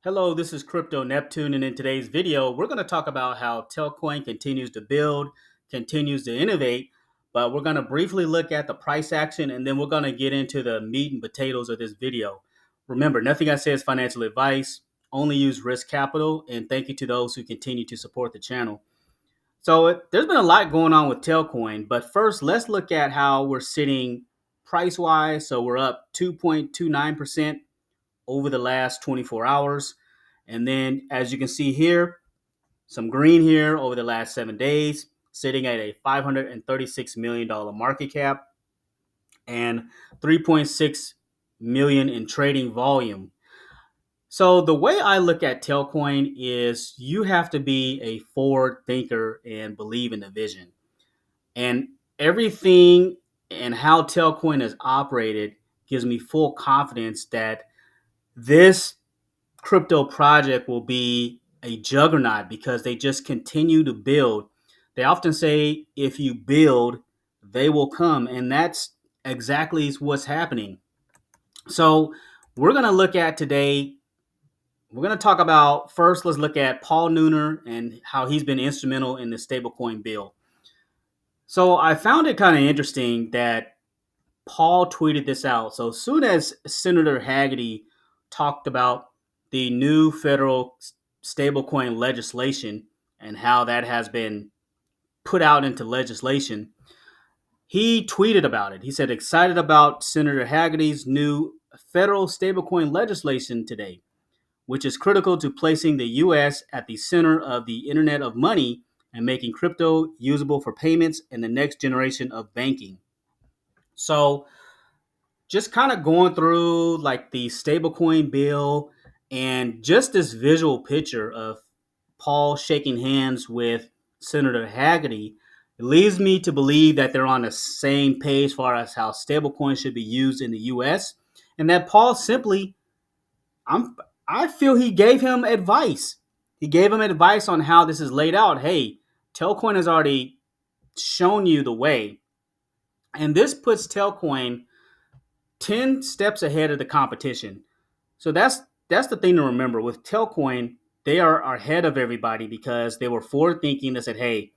Hello, this is Crypto Neptune, and in today's video, we're going to talk about how Telcoin continues to build, continues to innovate, but we're going to briefly look at the price action, and then we're going to get into the meat and potatoes of this video. Remember, nothing I say is financial advice, only use risk capital, and thank you to those who continue to support the channel. There's been a lot going on with Telcoin, but first, let's look at how we're sitting price-wise. So we're up 2.29% over the last 24 hours. And then, as you can see here, some green here over the last 7 days, sitting at a $536 million market cap and 3.6 million in trading volume. So the way I look at Telcoin is you have to be a forward thinker and believe in the vision. And everything and how Telcoin is operated gives me full confidence that this crypto project will be a juggernaut because they just continue to build. They often say, if you build, they will come. And that's exactly what's happening. So we're going to look at today, we're going to talk about first, let's look at Paul Nooner and how he's been instrumental in the Stablecoin Bill. So I found it kind of interesting that Paul tweeted this out. So as soon as Senator Hagerty talked about the new federal stablecoin legislation and how that has been put out into legislation, he tweeted about it. He said, excited about Senator Hagerty's new federal stablecoin legislation today, which is critical to placing the U.S. at the center of the Internet of Money and making crypto usable for payments and the next generation of banking. So just kind of going through like the stablecoin bill and just this visual picture of Paul shaking hands with Senator Hagerty, it leads me to believe that they're on the same page as far as how stablecoins should be used in the U.S. and that Paul simply, I feel he gave him advice. He gave him advice on how this is laid out. Hey, Telcoin has already shown you the way, and this puts Telcoin 10 steps ahead of the competition. So that's the thing to remember. With Telcoin, they are ahead of everybody because they were forward thinking. They said, hey,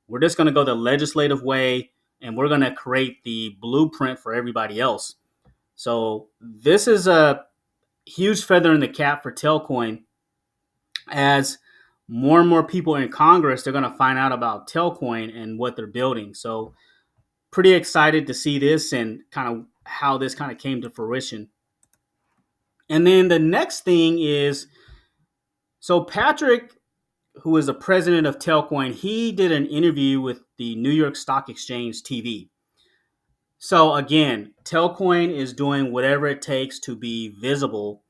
we're just going to go the legislative way and we're going to create the blueprint for everybody else. So this is a huge feather in the cap for Telcoin as more and more people in Congress, they're going to find out about Telcoin and what they're building. So pretty excited to see this and kind of how this kind of came to fruition. And then the next thing is, so Patrick, who is the president of Telcoin, he did an interview with the New York Stock Exchange TV. So again, Telcoin is doing whatever it takes to be visible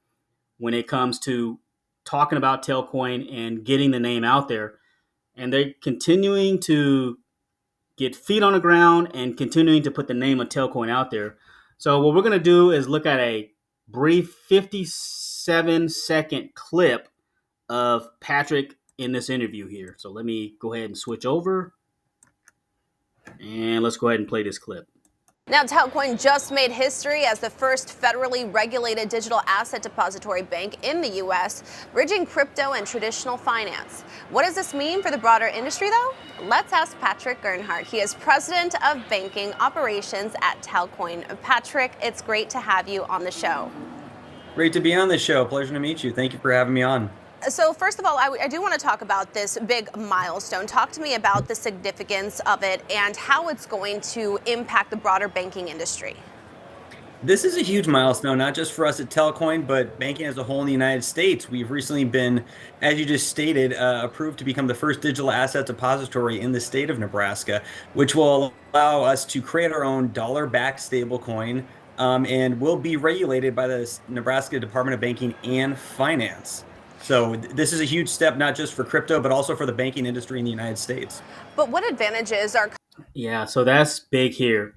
when it comes to talking about Telcoin and getting the name out there. And they're continuing to get feet on the ground and continuing to put the name of Telcoin out there. So what we're going to do is look at a brief 57-second clip of Patrick in this interview here. So let me go ahead and switch over and let's go ahead and play this clip. Now, Telcoin just made history as the first federally regulated digital asset depository bank in the U.S., bridging crypto and traditional finance. What does this mean for the broader industry, though? Let's ask Patrick Gernhardt. He is president of banking operations at Telcoin. Patrick, it's great to have you on the show. Great to be on the show. Pleasure to meet you. Thank you for having me on. So first of all, I do want to talk about this big milestone. Talk to me about the significance of it and how it's going to impact the broader banking industry. This is a huge milestone, not just for us at Telcoin, but banking as a whole in the United States. We've recently been, as you just stated, approved to become the first digital asset depository in the state of Nebraska, which will allow us to create our own dollar-backed stablecoin and will be regulated by the Nebraska Department of Banking and Finance. So this is a huge step, not just for crypto, but also for the banking industry in the United States. But what advantages are... Yeah, so that's big here.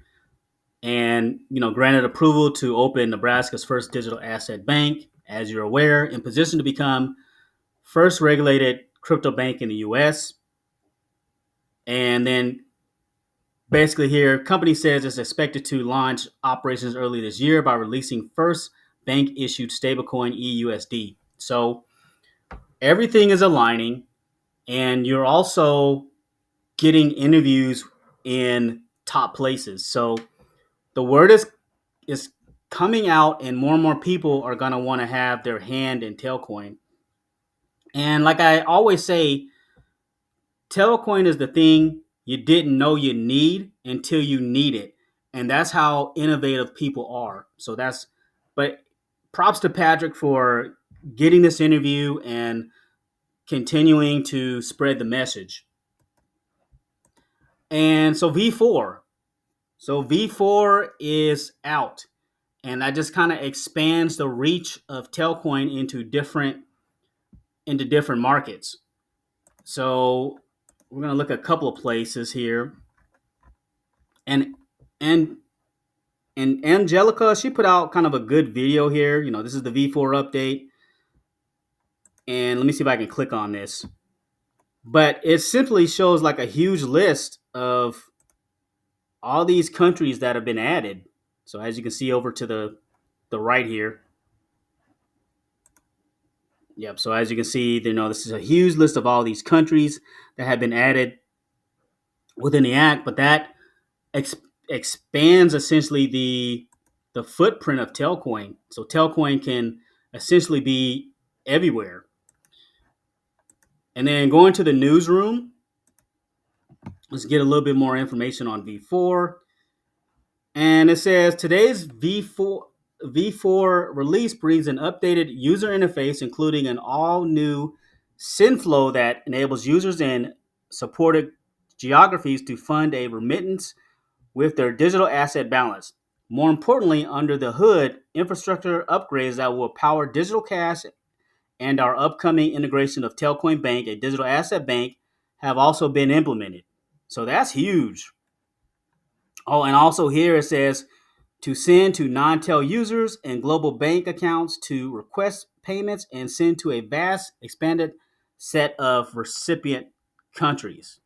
And, granted approval to open Nebraska's first digital asset bank, as you're aware, in position to become first regulated crypto bank in the U.S. And then basically here, company says it's expected to launch operations early this year by releasing first bank-issued stablecoin EUSD. So everything is aligning, and you're also getting interviews in top places. So the word is coming out, and more people are gonna want to have their hand in Telcoin. And like I always say, Telcoin is the thing you didn't know you need until you need it, and that's how innovative people are. So that's, but props to Patrick for getting this interview and continuing to spread the message. And so V4 is out, and that just kind of expands the reach of Telcoin into different markets. So we're gonna look at a couple of places here, and and and Angelica, she put out kind of a good video here. This is the V4 update, and let me see if I can click on this. But it simply shows like a huge list of all these countries that have been added. So as you can see over to the right here. Yep. So as you can see, this is a huge list of all these countries that have been added within the act, but that ex- expands essentially the footprint of Telcoin. So Telcoin can essentially be everywhere. And then going to the newsroom, let's get a little bit more information on V4. And it says today's V4 release brings an updated user interface, including an all new SIN flow that enables users in supported geographies to fund a remittance with their digital asset balance. More importantly, under the hood, infrastructure upgrades that will power digital cash and our upcoming integration of Telcoin Bank, a digital asset bank, have also been implemented. So that's huge. Oh, and also here it says to send to non-tel users and global bank accounts to request payments and send to a vast expanded set of recipient countries.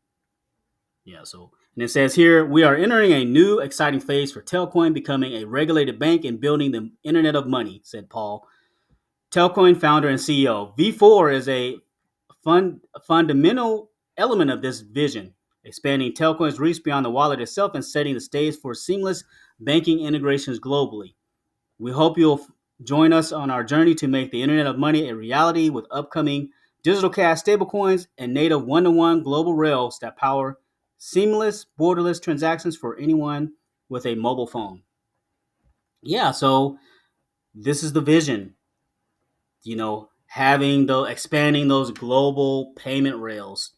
Yeah, so and it says here we are entering a new exciting phase for Telcoin becoming a regulated bank and building the Internet of Money, said Paul, Telcoin founder and CEO. V4 is a fundamental element of this vision, expanding Telcoin's reach beyond the wallet itself and setting the stage for seamless banking integrations globally. We hope you'll join us on our journey to make the Internet of Money a reality with upcoming digital cash stablecoins and native one-to-one global rails that power seamless, borderless transactions for anyone with a mobile phone. Yeah, so this is the vision. Having the expanding those global payment rails,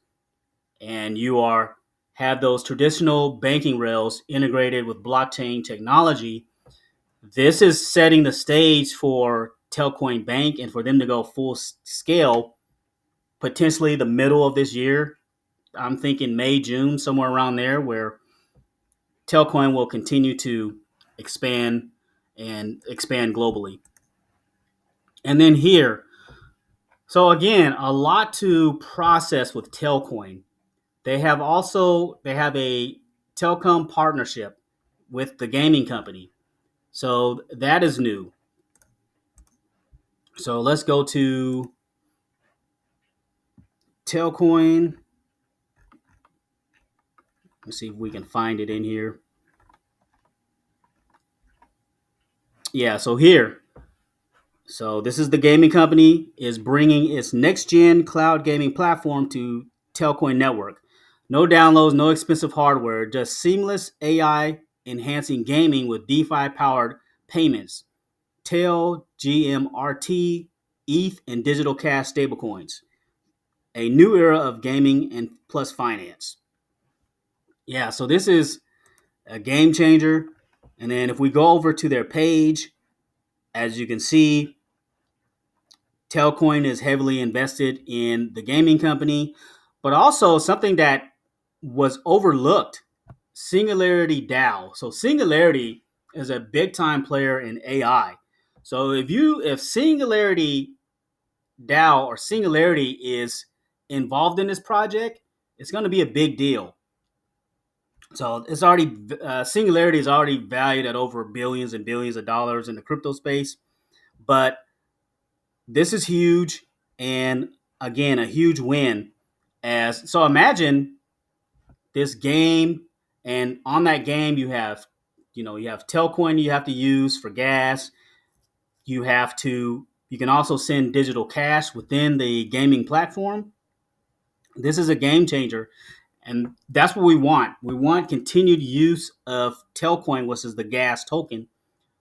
and you are have those traditional banking rails integrated with blockchain technology. This is setting the stage for Telcoin Bank and for them to go full scale, potentially the middle of this year. I'm thinking May, June, somewhere around there, where Telcoin will continue to expand and expand globally. And then here, so again, a lot to process with Telcoin. They have a Telecom partnership with the gaming company. So that is new. So let's go to Telcoin. Let's see if we can find it in here. Yeah, so here. So this is the gaming company is bringing its next gen cloud gaming platform to Telcoin network. No downloads, no expensive hardware, just seamless AI enhancing gaming with DeFi powered payments. Tel, GMRT, ETH, and digital cash stablecoins. A new era of gaming and plus finance. Yeah, so this is a game changer. And then if we go over to their page, as you can see, Telcoin is heavily invested in the gaming company, but also something that was overlooked, Singularity DAO. So Singularity is a big time player in AI. So if Singularity DAO or Singularity is involved in this project, it's going to be a big deal. So it's already Singularity is already valued at over billions and billions of dollars in the crypto space, but this is huge, and again, a huge win. As so, imagine this game, and on that game, you have Telcoin you have to use for gas. You can also send digital cash within the gaming platform. This is a game changer, and that's what we want. We want continued use of Telcoin, which is the gas token.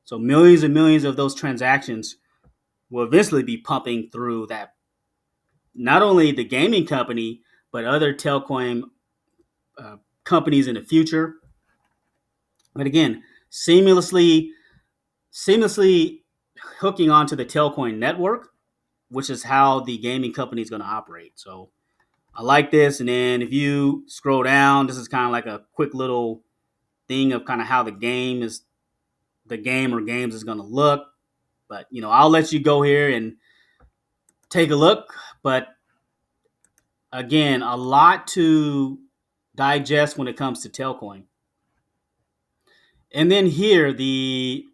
So millions and millions of those transactions will eventually be pumping through that, not only the gaming company, but other Telcoin companies in the future. But again, seamlessly seamlessly hooking onto the Telcoin network, which is how the gaming company is going to operate. So I like this. And then if you scroll down, this is kind of like a quick little thing of kind of how the game or games is going to look. But I'll let you go here and take a look. But again, a lot to digest when it comes to Telcoin. And then here, the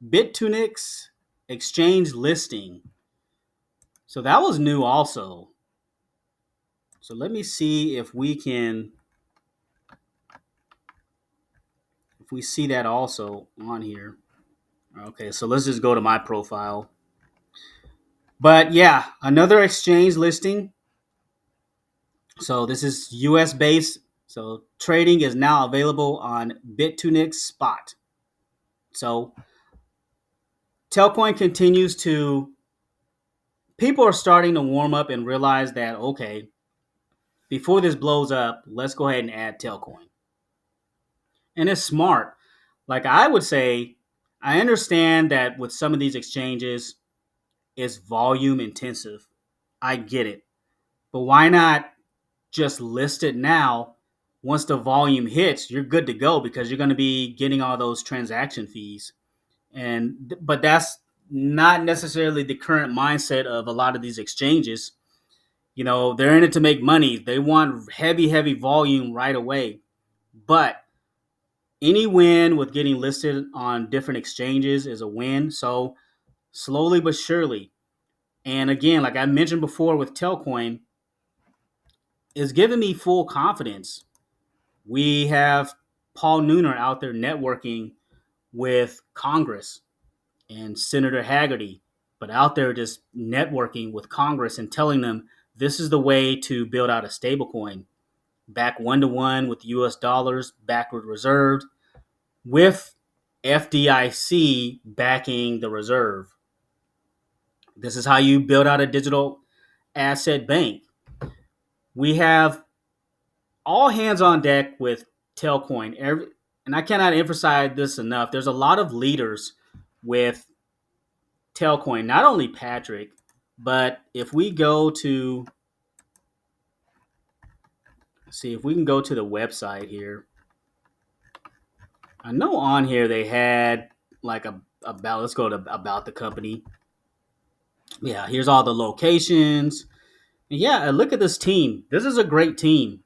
Bitunix Exchange Listing. So that was new also. So let me see if we see that also on here. Okay, so let's just go to my profile. But yeah, another exchange listing. So this is US based. So trading is now available on Bitunix Spot. So Telcoin continues to, people are starting to warm up and realize that, okay, before this blows up, let's go ahead and add Telcoin. And it's smart. Like I would say, I understand that with some of these exchanges, it's volume intensive. I get it. But why not just list it now? Once the volume hits, you're good to go because you're going to be getting all those transaction fees. But that's not necessarily the current mindset of a lot of these exchanges. They're in it to make money. They want heavy, heavy volume right away. But any win with getting listed on different exchanges is a win. So slowly but surely. And again, like I mentioned before with Telcoin, is giving me full confidence. We have Paul Nooner out there networking with Congress and Senator Haggerty, but out there just networking with Congress and telling them this is the way to build out a stablecoin, back 1-to-1 with US dollars, backward reserved, with FDIC backing the reserve. This is how you build out a digital asset bank. We have all hands on deck with Telcoin. And I cannot emphasize this enough. There's a lot of leaders with Telcoin, not only Patrick, but if we go to see if we can go to the website here. I know on here they had like about, let's go to about the company. Yeah, here's all the locations. And yeah, look at this team. This is a great team.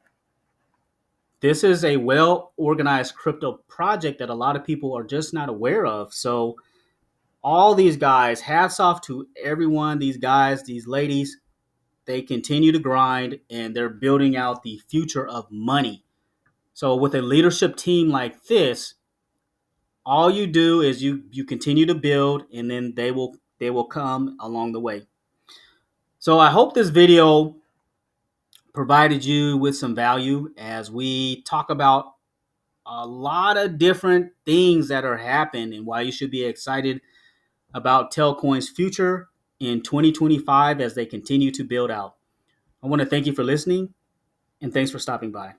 This is a well organized crypto project that a lot of people are just not aware of. So, all these guys, hats off to everyone, these guys, these ladies, they continue to grind and they're building out the future of money. So, with a leadership team like this, all you do is you continue to build and then they will come along the way. So, I hope this video provided you with some value as we talk about a lot of different things that are happening and why you should be excited about Telcoin's future in 2025 as they continue to build out. I want to thank you for listening and thanks for stopping by.